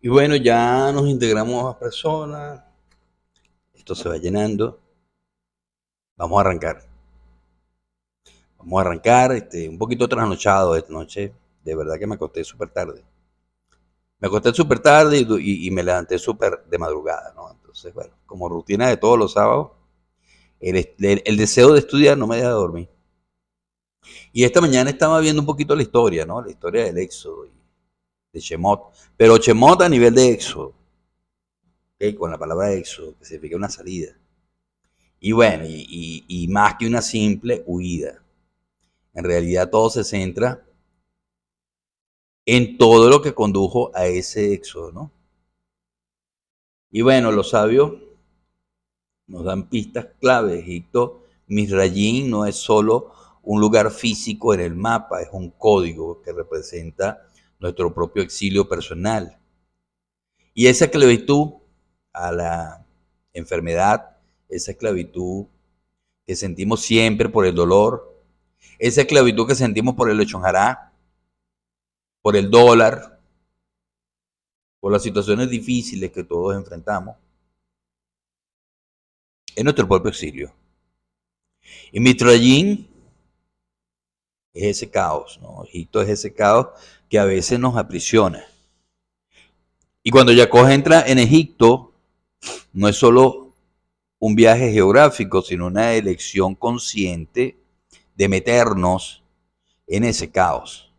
Y bueno, ya nos integramos a personas, esto se va llenando, vamos a arrancar. Vamos a arrancar, un poquito trasnochado esta noche, de verdad que me acosté súper tarde. Me acosté súper tarde y me levanté súper de madrugada, ¿no? Entonces, bueno, como rutina de todos los sábados, el deseo de estudiar no me deja dormir. Y esta mañana estaba viendo un poquito la historia, ¿no? La historia del Éxodo y de Shemot, pero Shemot a nivel de Éxodo, ¿ok? Con la palabra Éxodo, que significa una salida. Y bueno, y más que una simple huida. En realidad todo se centra en todo lo que condujo a ese éxodo, ¿no? Y bueno, los sabios nos dan pistas clave. Egipto, Misrayim, no es solo un lugar físico en el mapa, es un código que representa nuestro propio exilio personal. Y esa esclavitud a la enfermedad, esa esclavitud que sentimos siempre por el dolor, esa esclavitud que sentimos por el lechonjará, por el dólar, por las situaciones difíciles que todos enfrentamos, es nuestro propio exilio. Y Mitrayín es ese caos, ¿no? Egipto es ese caos que a veces nos aprisiona. Y cuando Jacob entra en Egipto, no es solo un viaje geográfico, sino una elección consciente de meternos en ese caos,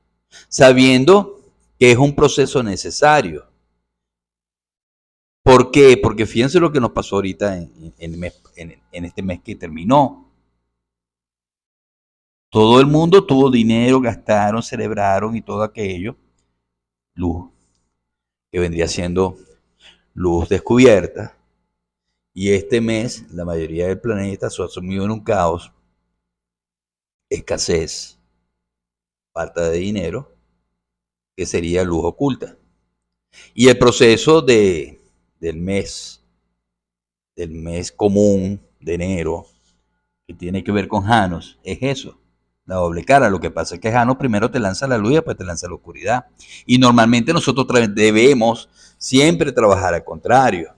sabiendo que es un proceso necesario. ¿Por qué? Porque fíjense lo que nos pasó ahorita en este mes que terminó. Todo el mundo tuvo dinero, gastaron, celebraron y todo aquello. Luz, que vendría siendo luz descubierta. Y este mes la mayoría del planeta se ha sumido en un caos, escasez, falta de dinero, que sería luz oculta. Y el proceso del mes común de enero, que tiene que ver con Janos, es eso, la doble cara. Lo que pasa es que Janos primero te lanza la luz y después te lanza la oscuridad. Y normalmente nosotros debemos siempre trabajar al contrario.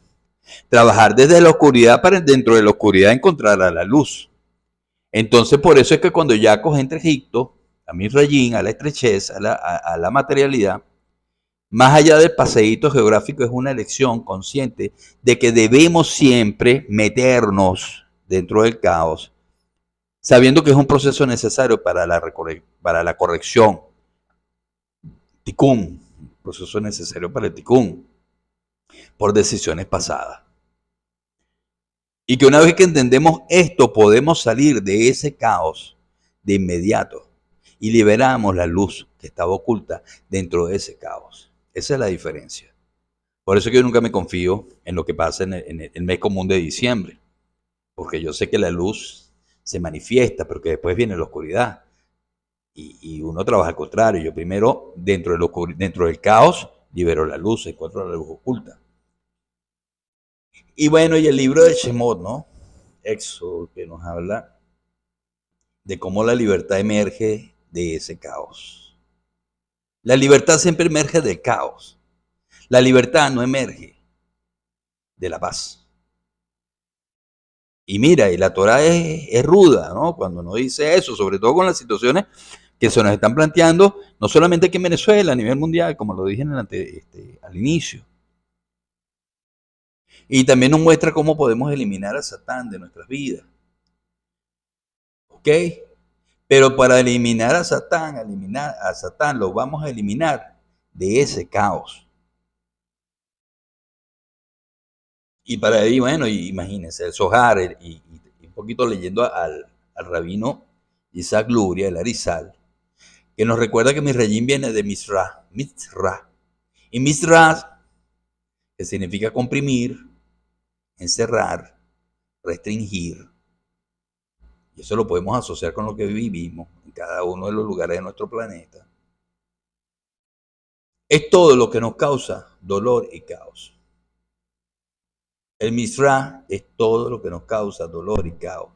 Trabajar desde la oscuridad para dentro de la oscuridad encontrar a la luz. Entonces, por eso es que cuando Jacob entra a Egipto, a Misrayim, a la estrechez, a la materialidad, más allá del paseíto geográfico, es una elección consciente de que debemos siempre meternos dentro del caos, sabiendo que es un proceso necesario para la corrección, ticún, proceso necesario para el ticún, por decisiones pasadas. Y que una vez que entendemos esto, podemos salir de ese caos de inmediato y liberamos la luz que estaba oculta dentro de ese caos. Esa es la diferencia. Por eso que yo nunca me confío en lo que pasa en el mes común de diciembre, porque yo sé que la luz se manifiesta, pero que después viene la oscuridad. Y uno trabaja al contrario. Yo primero, dentro del caos, libero la luz, encuentro la luz oculta. Y bueno, y el libro de Shemot, ¿no? Éxodo, que nos habla de cómo la libertad emerge de ese caos. La libertad siempre emerge del caos. La libertad no emerge de la paz. Y mira, y la Torah es ruda, ¿no? Cuando nos dice eso, sobre todo con las situaciones que se nos están planteando, no solamente aquí en Venezuela, a nivel mundial, como lo dije al inicio. Y también nos muestra cómo podemos eliminar a Satán de nuestras vidas. ¿Ok? Pero para eliminar a Satán lo vamos a eliminar de ese caos. Y para ahí, bueno, imagínense, el Zohar y un poquito leyendo al rabino Isaac Luria, el Arizal, que nos recuerda que Misrayim viene de Misra. Y Misra, que significa comprimir, encerrar, restringir. Y eso lo podemos asociar con lo que vivimos en cada uno de los lugares de nuestro planeta. Es todo lo que nos causa dolor y caos. El Misra es todo lo que nos causa dolor y caos.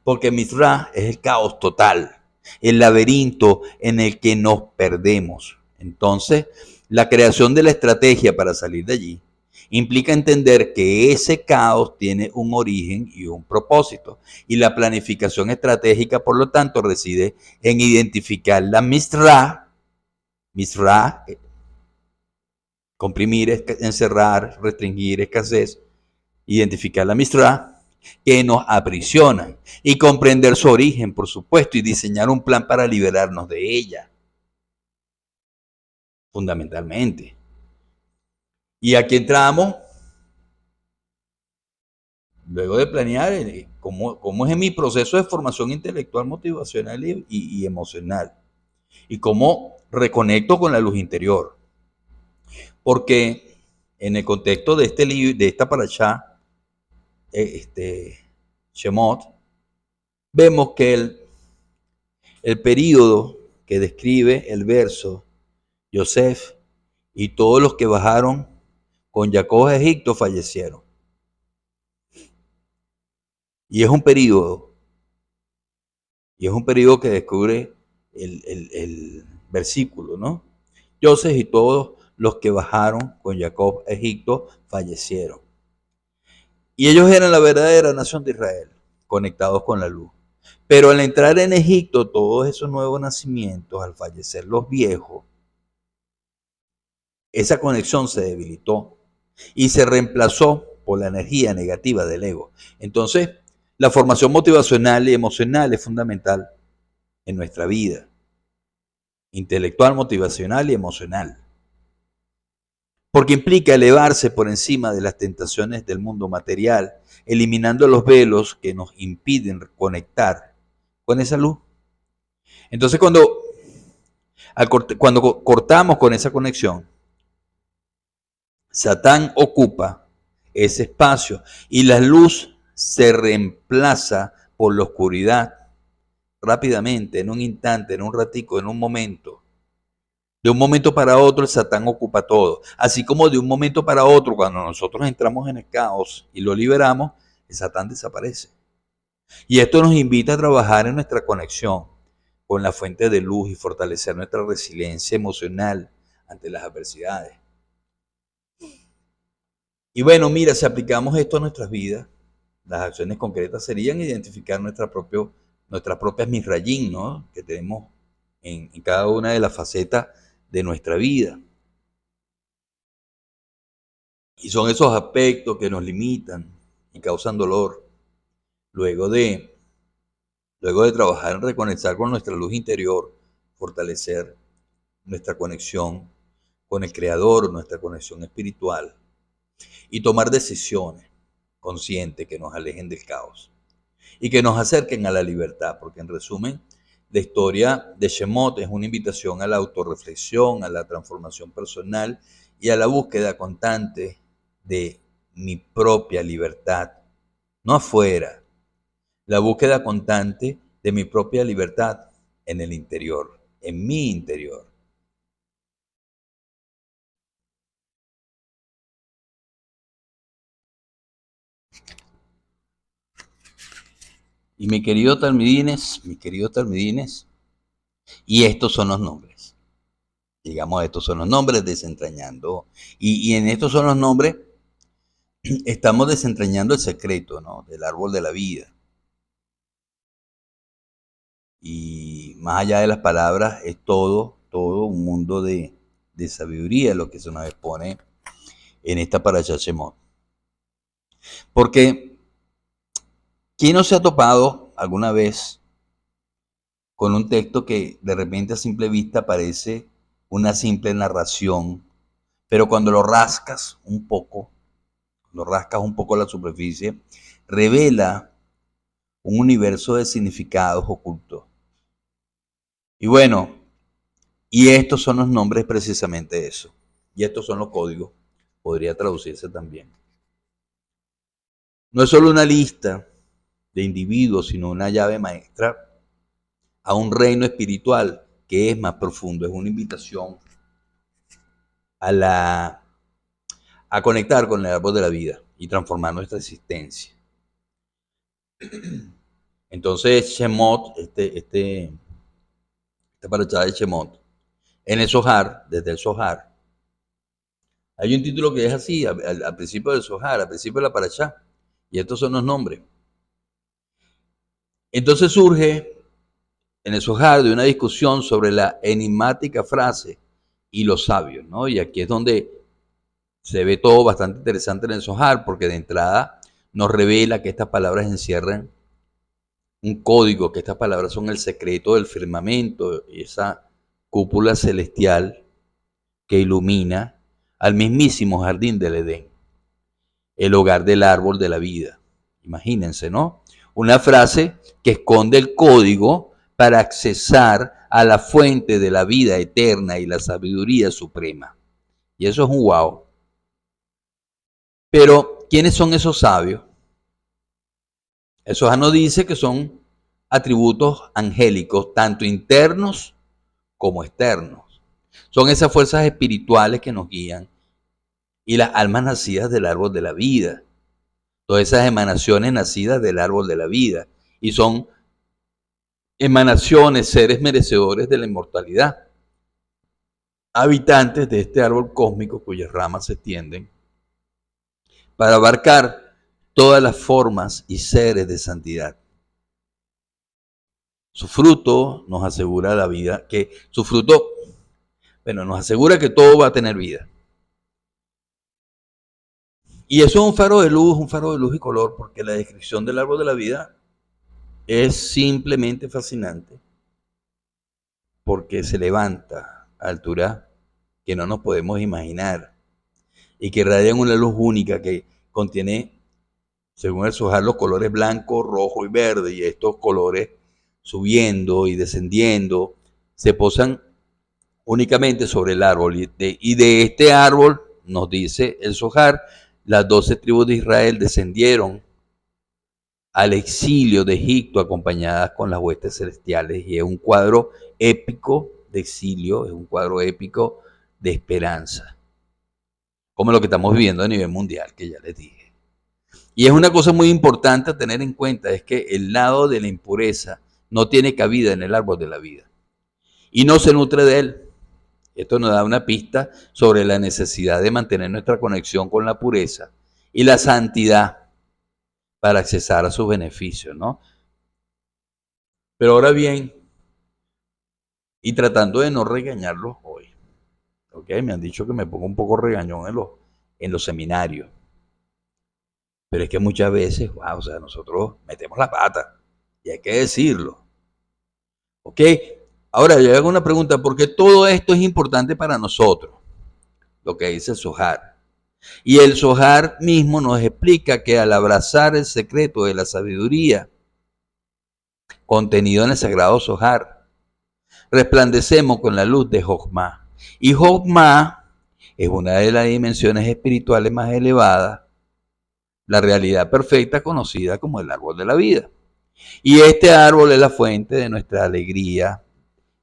Porque el Misra es el caos total, el laberinto en el que nos perdemos, Entonces, la creación de la estrategia para salir de allí implica entender que ese caos tiene un origen y un propósito. Y la planificación estratégica, por lo tanto, reside en identificar la misra, comprimir, encerrar, restringir, escasez, identificar la misra que nos aprisiona y comprender su origen, por supuesto, y diseñar un plan para liberarnos de ella, fundamentalmente. Y aquí entramos, luego de planear cómo es en mi proceso de formación intelectual, motivacional y emocional, y cómo reconecto con la luz interior. Porque en el contexto de este libro, de esta parashá, Shemot, vemos que el período que describe el verso, Yosef y todos los que bajaron con Jacob a Egipto fallecieron. Y es un periodo que descubre el versículo, ¿no? Yosef y todos los que bajaron con Jacob a Egipto fallecieron. Y ellos eran la verdadera nación de Israel, conectados con la luz. Pero al entrar en Egipto, todos esos nuevos nacimientos, al fallecer los viejos, esa conexión se debilitó y se reemplazó por la energía negativa del ego. Entonces, la formación motivacional y emocional es fundamental en nuestra vida, intelectual, motivacional y emocional, porque implica elevarse por encima de las tentaciones del mundo material, eliminando los velos que nos impiden conectar con esa luz. Entonces, cuando cortamos con esa conexión, Satán ocupa ese espacio y la luz se reemplaza por la oscuridad rápidamente, en un instante, en un ratico, en un momento. De un momento para otro el Satán ocupa todo. Así como de un momento para otro, cuando nosotros entramos en el caos y lo liberamos, el Satán desaparece. Y esto nos invita a trabajar en nuestra conexión con la fuente de luz y fortalecer nuestra resiliencia emocional ante las adversidades. Y bueno, mira, si aplicamos esto a nuestras vidas, las acciones concretas serían identificar nuestras propias misrayim, ¿no? Que tenemos en cada una de las facetas de nuestra vida. Y son esos aspectos que nos limitan y causan dolor. Luego de trabajar en reconectar con nuestra luz interior, fortalecer nuestra conexión con el Creador, nuestra conexión espiritual, y tomar decisiones conscientes que nos alejen del caos y que nos acerquen a la libertad, porque en resumen, la historia de Shemot es una invitación a la autorreflexión, a la transformación personal y a la búsqueda constante de mi propia libertad, no afuera, la búsqueda constante de mi propia libertad en el interior, en mi interior. Y mis queridos talmidines, y estos son los nombres. Digamos, estos son los nombres desentrañando. Y en estos son los nombres, estamos desentrañando el secreto, ¿no? Del árbol de la vida. Y más allá de las palabras, es todo un mundo de sabiduría lo que se nos expone en esta Parashat Shemot. Porque, ¿quién no se ha topado alguna vez con un texto que de repente a simple vista parece una simple narración, pero cuando lo rascas un poco la superficie, revela un universo de significados ocultos? Y bueno, y estos son los nombres precisamente de eso. Y estos son los códigos. Podría traducirse también. No es solo una lista de individuos, sino una llave maestra a un reino espiritual que es más profundo. Es una invitación a conectar con el árbol de la vida y transformar nuestra existencia. Entonces, Shemot, esta parashá de Shemot, En el Zohar, desde el Zohar, hay un título que es así, al principio del Zohar, al principio de la Parashá, y estos son los nombres. Entonces surge en el Zohar de una discusión sobre la enigmática frase y los sabios, ¿no? Y aquí es donde se ve todo bastante interesante en el Zohar, porque de entrada nos revela que estas palabras encierran un código, que estas palabras son el secreto del firmamento y esa cúpula celestial que ilumina al mismísimo jardín del Edén, el hogar del árbol de la vida. Imagínense, ¿no? Una frase que esconde el código para accesar a la fuente de la vida eterna y la sabiduría suprema. Y eso es un wow. Pero, ¿quiénes son esos sabios? El Zohar nos dice que son atributos angélicos, tanto internos como externos. Son esas fuerzas espirituales que nos guían y las almas nacidas del árbol de la vida. Todas esas emanaciones nacidas del árbol de la vida. Y son emanaciones, seres merecedores de la inmortalidad. Habitantes de este árbol cósmico cuyas ramas se extienden para abarcar todas las formas y seres de santidad. Su fruto nos asegura la vida, que su fruto, bueno, nos asegura que todo va a tener vida. Y eso es un faro de luz y color, porque la descripción del árbol de la vida es simplemente fascinante, porque se levanta a altura que no nos podemos imaginar y que irradian una luz única que contiene, según el Zohar, los colores blanco, rojo y verde, y estos colores subiendo y descendiendo se posan únicamente sobre el árbol, y de este árbol, nos dice el Zohar, las 12 tribus de Israel descendieron al exilio de Egipto acompañadas con las huestes celestiales, y es un cuadro épico de exilio, es un cuadro épico de esperanza, como lo que estamos viviendo a nivel mundial, que ya les dije. Y es una cosa muy importante a tener en cuenta, es que el lado de la impureza no tiene cabida en el árbol de la vida y no se nutre de él. Esto nos da una pista sobre la necesidad de mantener nuestra conexión con la pureza y la santidad para accesar a sus beneficios, ¿no? Pero ahora bien, y tratando de no regañarlos hoy, ¿ok? Me han dicho que me pongo un poco regañón en los seminarios, pero es que muchas veces, wow, o sea, nosotros metemos la pata, y hay que decirlo, ¿ok? Ahora, yo hago una pregunta, ¿por qué todo esto es importante para nosotros? Lo que dice el Zohar. Y el Zohar mismo nos explica que al abrazar el secreto de la sabiduría contenido en el sagrado Zohar, resplandecemos con la luz de Jochma. Y Jochma es una de las dimensiones espirituales más elevadas, la realidad perfecta conocida como el árbol de la vida. Y este árbol es la fuente de nuestra alegría,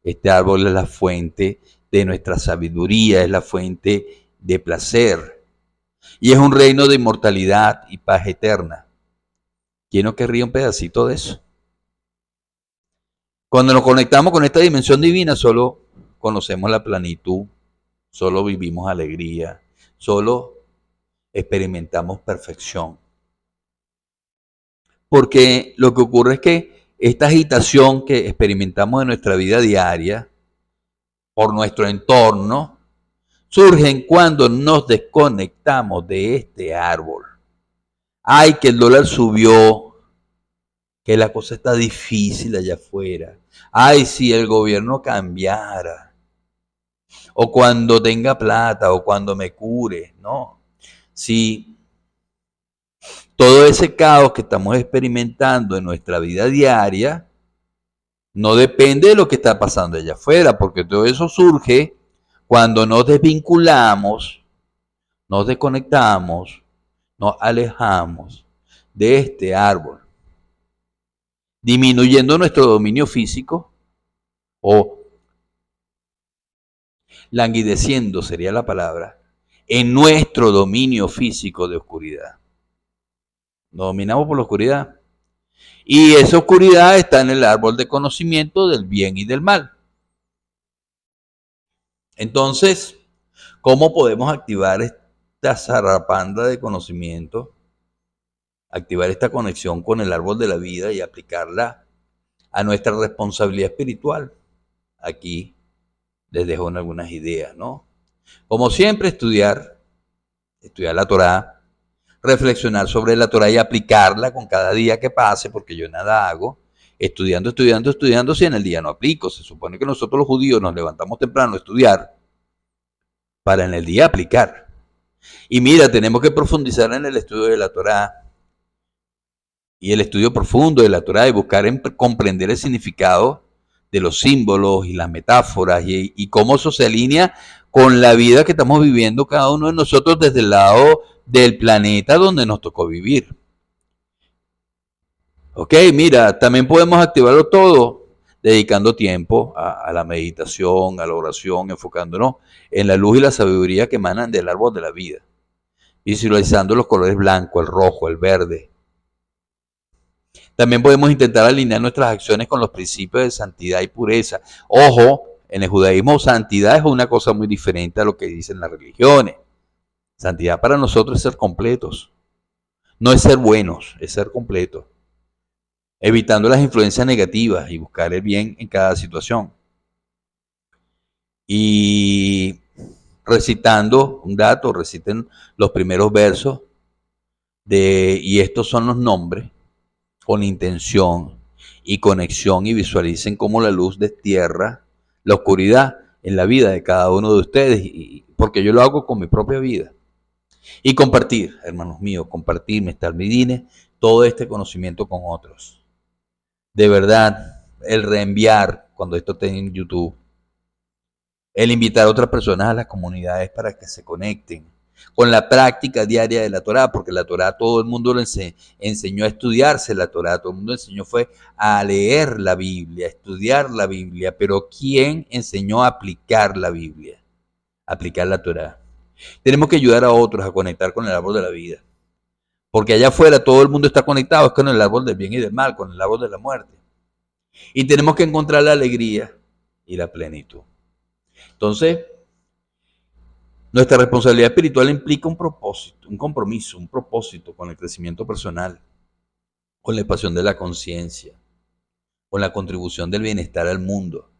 este árbol es la fuente de nuestra sabiduría, es la fuente de placer. Y es un reino de inmortalidad y paz eterna. ¿Quién no querría un pedacito de eso? Cuando nos conectamos con esta dimensión divina, solo conocemos la plenitud, solo vivimos alegría, solo experimentamos perfección. Porque lo que ocurre es que esta agitación que experimentamos en nuestra vida diaria, por nuestro entorno, surgen cuando nos desconectamos de este árbol. Ay, que el dólar subió, que la cosa está difícil allá afuera. Ay, si el gobierno cambiara, o cuando tenga plata, o cuando me cure, no. Si todo ese caos que estamos experimentando en nuestra vida diaria no depende de lo que está pasando allá afuera, porque todo eso surge cuando nos desvinculamos, nos desconectamos, nos alejamos de este árbol, disminuyendo nuestro dominio físico o languideciendo sería la palabra, en nuestro dominio físico de oscuridad. Nos dominamos por la oscuridad. Y esa oscuridad está en el árbol de conocimiento del bien y del mal. Entonces, ¿cómo podemos activar esta zarapanda de conocimiento? Activar esta conexión con el árbol de la vida y aplicarla a nuestra responsabilidad espiritual. Aquí les dejo algunas ideas, ¿no? Como siempre, estudiar la Torá, reflexionar sobre la Torá y aplicarla con cada día que pase, porque yo nada hago estudiando, si en el día no aplico. Se supone que nosotros los judíos nos levantamos temprano a estudiar para en el día aplicar. Y mira, tenemos que profundizar en el estudio de la Torá y el estudio profundo de la Torá y buscar comprender el significado de los símbolos y las metáforas y cómo eso se alinea con la vida que estamos viviendo cada uno de nosotros desde el lado del planeta donde nos tocó vivir. Ok, mira, también podemos activarlo todo dedicando tiempo a la meditación, a la oración, enfocándonos en la luz y la sabiduría que emanan del árbol de la vida, visualizando los colores blanco, el rojo, el verde. También podemos intentar alinear nuestras acciones con los principios de santidad y pureza. Ojo, en el judaísmo santidad es una cosa muy diferente a lo que dicen las religiones. Santidad para nosotros es ser completos. No es ser buenos, es ser completos. Evitando las influencias negativas y buscar el bien en cada situación. Y recitando un dato, reciten los primeros versos y estos son los nombres con intención y conexión y visualicen cómo la luz destierra la oscuridad en la vida de cada uno de ustedes, porque yo lo hago con mi propia vida. Y compartir, hermanos míos, compartir, Mr. Midine, todo este conocimiento con otros. De verdad, el reenviar, cuando esto esté en YouTube, el invitar a otras personas a las comunidades para que se conecten con la práctica diaria de la Torá, porque la Torá todo el mundo lo enseñó a estudiarse la Torá, todo el mundo enseñó fue a leer la Biblia, a estudiar la Biblia, pero ¿quién enseñó a aplicar la Biblia? A aplicar la Torá. Tenemos que ayudar a otros a conectar con el árbol de la vida, porque allá afuera todo el mundo está conectado, es con el árbol del bien y del mal, con el árbol de la muerte. Y tenemos que encontrar la alegría y la plenitud. Entonces, nuestra responsabilidad espiritual implica un propósito, un compromiso, un propósito con el crecimiento personal, con la expansión de la conciencia, con la contribución del bienestar al mundo.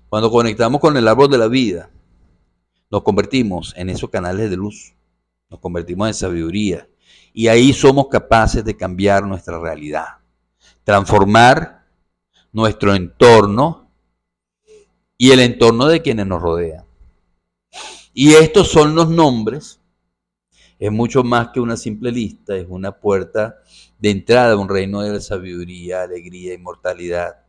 Cuando conectamos con el árbol de la vida, nos convertimos en esos canales de luz, nos convertimos en sabiduría y ahí somos capaces de cambiar nuestra realidad, transformar nuestro entorno y el entorno de quienes nos rodean. Y estos son los nombres. Es mucho más que una simple lista, es una puerta de entrada a un reino de sabiduría, alegría, inmortalidad.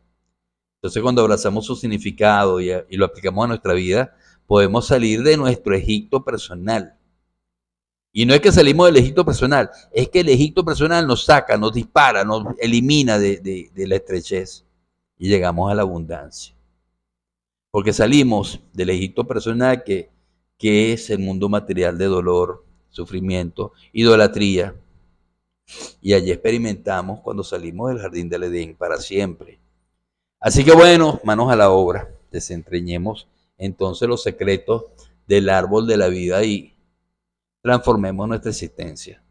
Entonces, cuando abrazamos su significado y lo aplicamos a nuestra vida, podemos salir de nuestro Egipto personal. Y no es que salimos del Egipto personal, es que el Egipto personal nos saca, nos dispara, nos elimina de la estrechez y llegamos a la abundancia. Porque salimos del Egipto personal que es el mundo material de dolor, sufrimiento, idolatría. Y allí experimentamos cuando salimos del jardín del Edén para siempre. Así que bueno, manos a la obra, desentrañemos entonces los secretos del árbol de la vida y transformemos nuestra existencia.